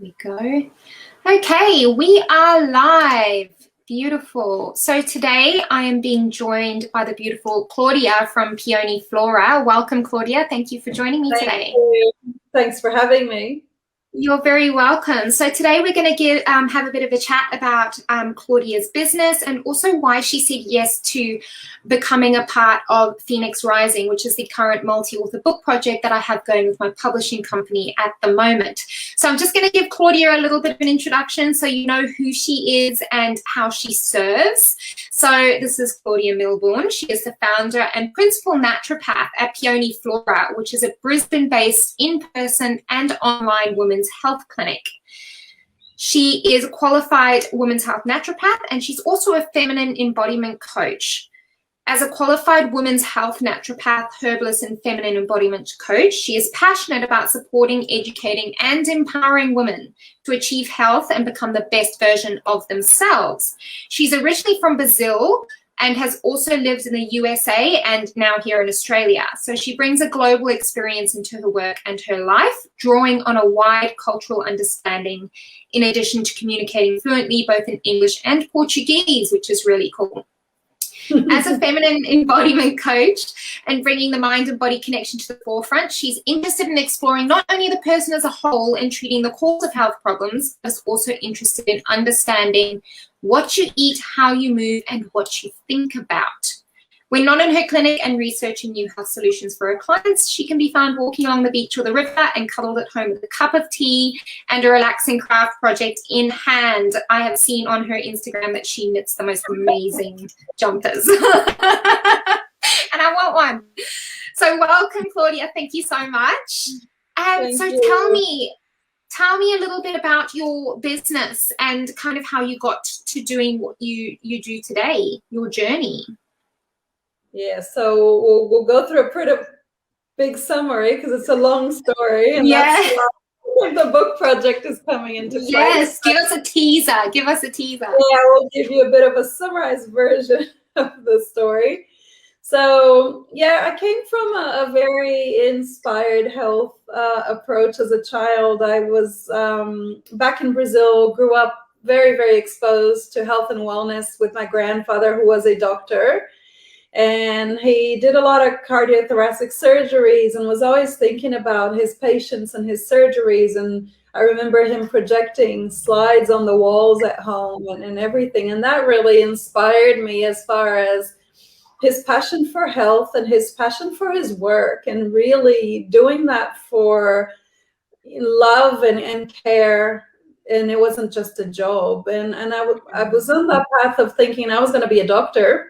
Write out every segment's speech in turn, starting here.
we go. Okay, we are live. Beautiful. So today I am being joined by the beautiful Claudia from Peoni Flora. Welcome, Claudia. Thank you for joining me today. Thanks for having me. You're very welcome. So today we're going to have a bit of a chat about Claudia's business and also why she said yes to becoming a part of Phoenix Rising, which is the current multi-author book project that I have going with my publishing company at the moment. So I'm just going to give Claudia a little bit of an introduction so you know who she is and how she serves. So this is Claudia Milbourne. She is the founder and principal naturopath at Peoni Flora, which is a Brisbane-based in-person and online women's health clinic. She is a qualified women's health naturopath, and she's also a feminine embodiment coach. As a qualified women's health naturopath, herbalist, and feminine embodiment coach, she is passionate about supporting, educating, and empowering women to achieve health and become the best version of themselves. She's originally from Brazil and has also lived in the USA and now here in Australia. So she brings a global experience into her work and her life, drawing on a wide cultural understanding, in addition to communicating fluently both in English and Portuguese, which is really cool. As a feminine embodiment coach and bringing the mind and body connection to the forefront, she's interested in exploring not only the person as a whole and treating the cause of health problems, but is also interested in understanding what you eat, how you move, and what you think about. When not in her clinic and researching new health solutions for her clients, she can be found walking along the beach or the river and cuddled at home with a cup of tea and a relaxing craft project in hand. I have seen on her Instagram that she knits the most amazing jumpers. And I want one. So welcome, Claudia. Thank you so much. Tell me a little bit about your business and kind of how you got to doing what you do today, your journey. Yeah, so we'll go through a pretty big summary because it's a long story, and that's why the book project is coming into place. Yes, give us a teaser. Give us a teaser. Yeah, we'll give you a bit of a summarized version of the story. So, yeah, I came from a very inspired health approach as a child. I was back in Brazil, grew up very, very exposed to health and wellness with my grandfather, who was a doctor. And he did a lot of cardiothoracic surgeries and was always thinking about his patients and his surgeries. And I remember him projecting slides on the walls at home and everything. And that really inspired me as far as his passion for health and his passion for his work, and really doing that for love and care. And it wasn't just a job. And I was on that path of thinking I was going to be a doctor.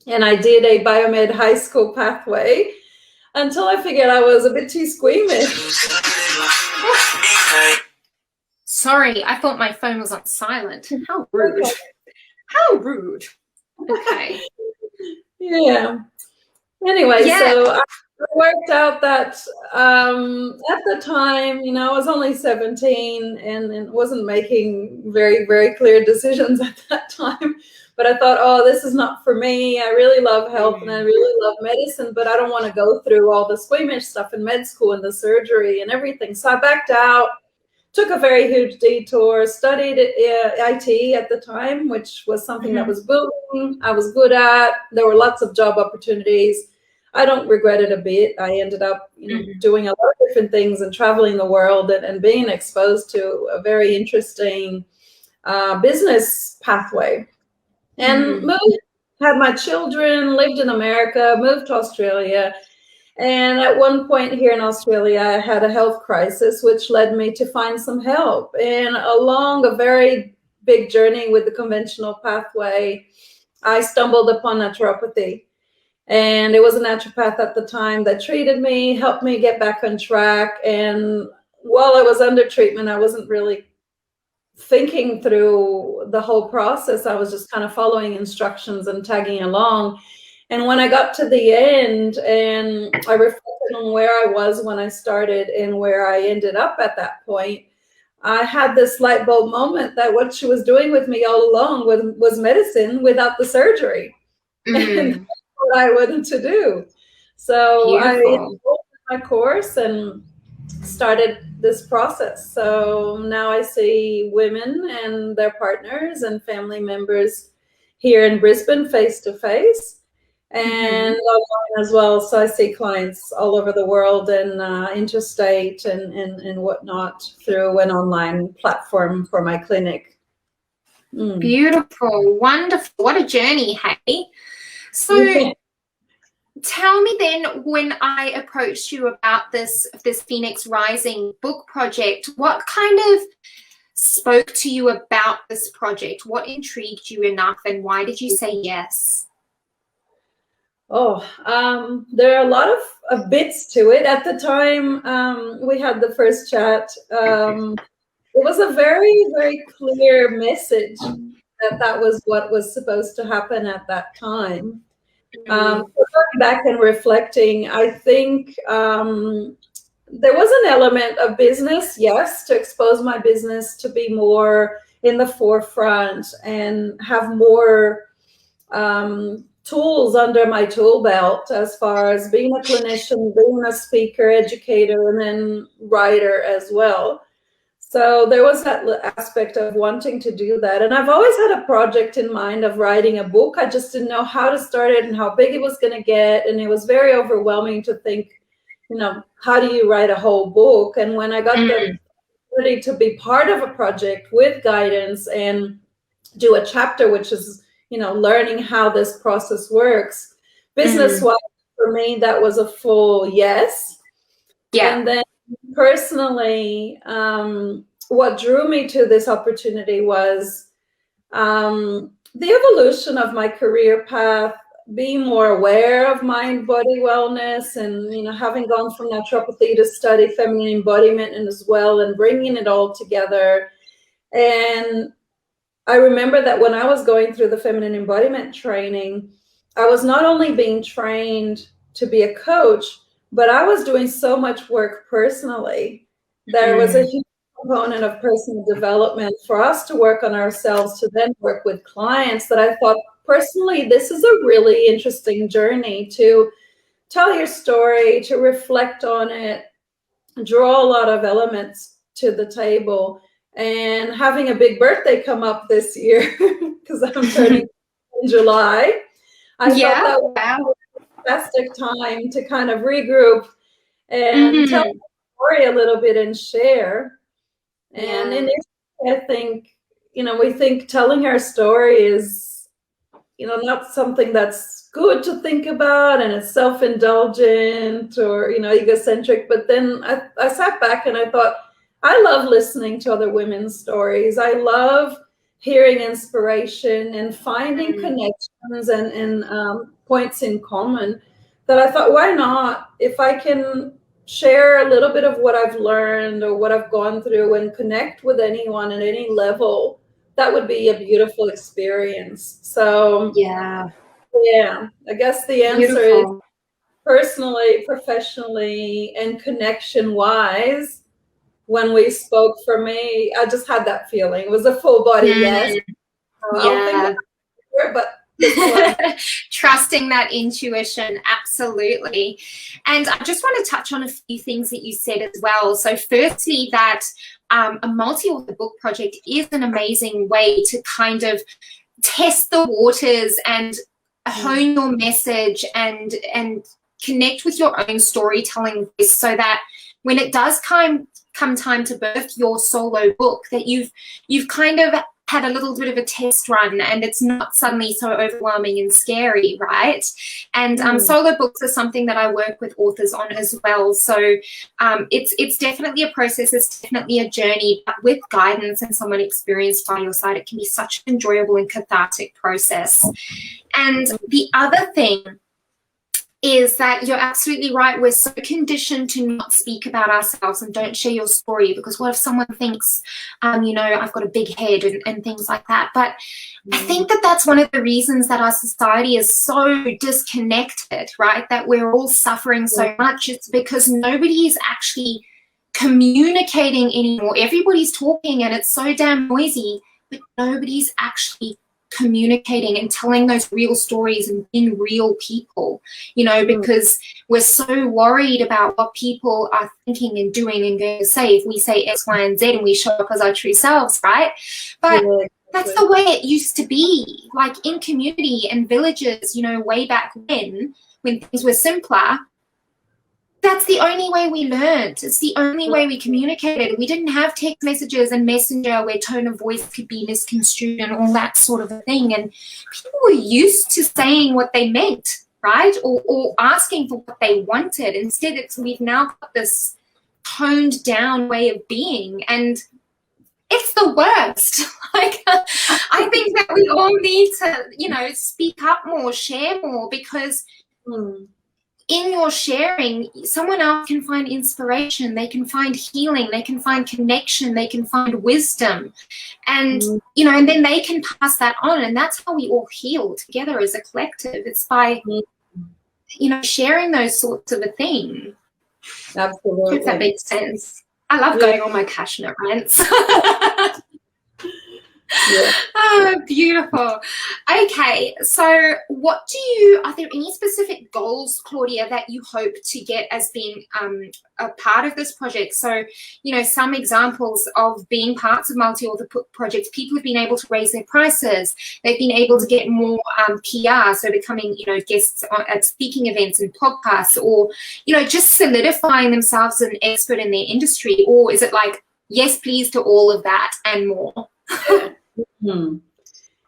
And I did a biomed high school pathway until I figured I was a bit too squeamish. Sorry, I thought my phone was on silent. How rude. Okay. How rude. Okay. Yeah. Anyway, so I worked out that at the time, I was only 17 and wasn't making very, very clear decisions at that time. But I thought, oh, this is not for me. I really love health and I really love medicine, but I don't want to go through all the squeamish stuff in med school and the surgery and everything. So I backed out, took a very huge detour, studied IT at the time, which was something that was booming. I was good at. There were lots of job opportunities. I don't regret it a bit. I ended up doing a lot of different things and traveling the world and being exposed to a very interesting business pathway. And moved, had my children, lived in America, moved to Australia. And at one point here in Australia, I had a health crisis, which led me to find some help. And along a very big journey with the conventional pathway, I stumbled upon naturopathy. And it was a naturopath at the time that treated me, helped me get back on track. And while I was under treatment, I wasn't really thinking through the whole process. I was just kind of following instructions and tagging along. And when I got to the end and I reflected on where I was when I started and where I ended up at that point, I had this light bulb moment that what she was doing with me all along was medicine without the surgery. And that's what I wanted to do. So I enrolled in my course and started this process. So now I see women and their partners and family members here in Brisbane face to face, and online as well. So I see clients all over the world and interstate and whatnot through an online platform for my clinic. Beautiful, wonderful. What a journey, hey? So tell me then, when I approached you about this Phoenix Rising book project, what kind of spoke to you about this project? What intrigued you enough, and why did you say yes? There are a lot of bits to it. At the time we had the first chat, it was a very, very clear message that was what was supposed to happen at that time. Going back and reflecting, I think there was an element of business, yes, to expose my business to be more in the forefront and have more tools under my tool belt as far as being a clinician, being a speaker, educator, and then writer as well. So there was that aspect of wanting to do that. And I've always had a project in mind of writing a book. I just didn't know how to start it and how big it was going to get. And it was very overwhelming to think, how do you write a whole book? And when I got the opportunity to be part of a project with guidance and do a chapter, which is, learning how this process works, business-wise, for me, that was a full yes. Yeah. And then personally, what drew me to this opportunity was the evolution of my career path, being more aware of mind body wellness, and having gone from naturopathy to study feminine embodiment and as well, and bringing it all together. And I remember that when I was going through the feminine embodiment training, I was not only being trained to be a coach, but I was doing so much work personally. There was a huge component of personal development for us to work on ourselves, to then work with clients, that I thought, personally, this is a really interesting journey to tell your story, to reflect on it, draw a lot of elements to the table. And having a big birthday come up this year, because I'm turning in July, I thought that was a fantastic time to kind of regroup and tell the story a little bit and share. And initially, I think, we think telling our story is, not something that's good to think about, and it's self-indulgent or, egocentric. But then I sat back and I thought, I love listening to other women's stories. I love hearing inspiration and finding connections and points in common, that I thought, why not? If I can share a little bit of what I've learned or what I've gone through and connect with anyone at any level, that would be a beautiful experience. So yeah, I guess the answer is personally, professionally, and connection-wise. When we spoke, for me, I just had that feeling. It was a full body yes. But trusting that intuition, absolutely. And I just want to touch on a few things that you said as well. So firstly, that a multi-author book project is an amazing way to kind of test the waters and hone your message and connect with your own storytelling voice, so that when it does come time to birth your solo book, that you've kind of had a little bit of a test run and it's not suddenly so overwhelming and scary, right? And solo books are something that I work with authors on as well. So it's definitely a process, it's definitely a journey, but with guidance and someone experienced by your side, it can be such an enjoyable and cathartic process. And the other thing is that you're absolutely right. We're so conditioned to not speak about ourselves and don't share your story, because what if someone thinks, I've got a big head and things like that. But I think that that's one of the reasons that our society is so disconnected, right? That we're all suffering so much. It's because nobody is actually communicating anymore. Everybody's talking and it's so damn noisy, but nobody's actually communicating and telling those real stories and being real people, you know, because we're so worried about what people are thinking and doing and going to say if we say X, Y, and Z and we show up as our true selves, right? But that's the way it used to be, like in community and villages, you know, way back when things were simpler. That's the only way we learned. It's the only way we communicated. We didn't have text messages and messenger where tone of voice could be misconstrued and all that sort of a thing. And people were used to saying what they meant, right? Or asking for what they wanted. Instead, we've now got this toned down way of being, and it's the worst. Like, I think that we all need to, you know, speak up more, share more, because in your sharing, someone else can find inspiration, they can find healing, they can find connection, they can find wisdom, and you know, and then they can pass that on, and that's how we all heal together as a collective. It's by you know, sharing those sorts of a thing. Absolutely. If that makes sense. I love going on my passionate rants. Oh, beautiful. Okay, so are there any specific goals, Claudia, that you hope to get as being a part of this project? So, you know, some examples of being parts of multi-author projects, people have been able to raise their prices. They've been able to get more PR, so becoming, you know, guests at speaking events and podcasts, or, you know, just solidifying themselves as an expert in their industry. Or is it like, yes, please to all of that and more?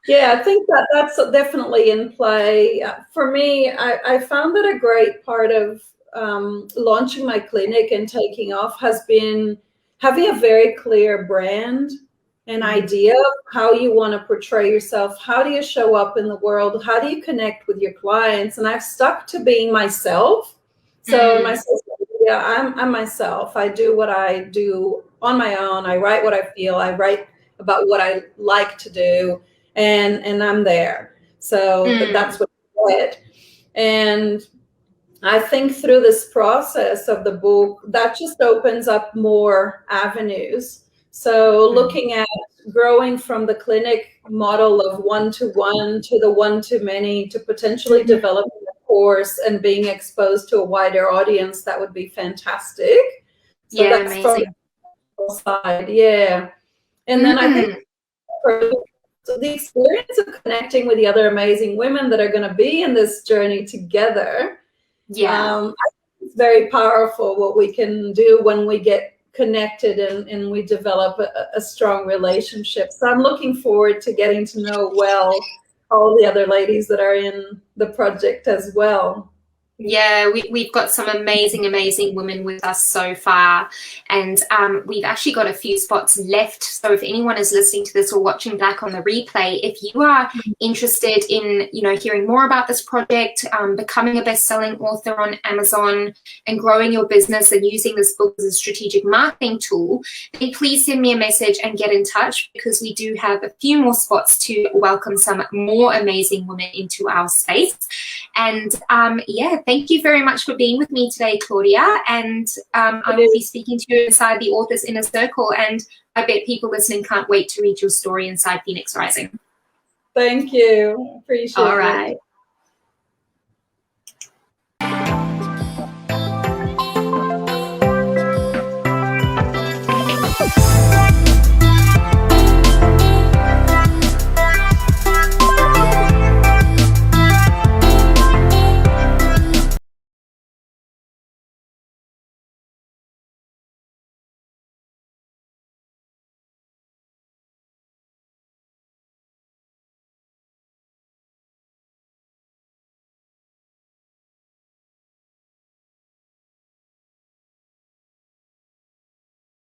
Yeah, I think that's definitely in play. For me, I found that a great part of launching my clinic and taking off has been having a very clear brand, an idea of how you want to portray yourself. How do you show up in the world? How do you connect with your clients? And I've stuck to being myself. So my social media, I'm myself. I do what I do on my own. I write what I feel. I write about what I like to do, and I'm there. So that's what I did. And I think through this process of the book, that just opens up more avenues. So looking at growing from the clinic model of one-to-one to the one-to-many, to potentially developing a course and being exposed to a wider audience, that would be fantastic. So that's amazing. From the side, And then I think the experience of connecting with the other amazing women that are going to be in this journey together, I think it's very powerful what we can do when we get connected and we develop a strong relationship. So I'm looking forward to getting to know all the other ladies that are in the project as well. Yeah, we've got some amazing women with us so far, and we've actually got a few spots left. So if anyone is listening to this or watching back on the replay, if you are interested in, you know, hearing more about this project, becoming a best-selling author on Amazon and growing your business and using this book as a strategic marketing tool, then please send me a message and get in touch, because we do have a few more spots to welcome some more amazing women into our space. And thank you very much for being with me today, Claudia. And I will be speaking to you inside the Authors Inner Circle. And I bet people listening can't wait to read your story inside Phoenix Rising. Thank you. Appreciate it. All right.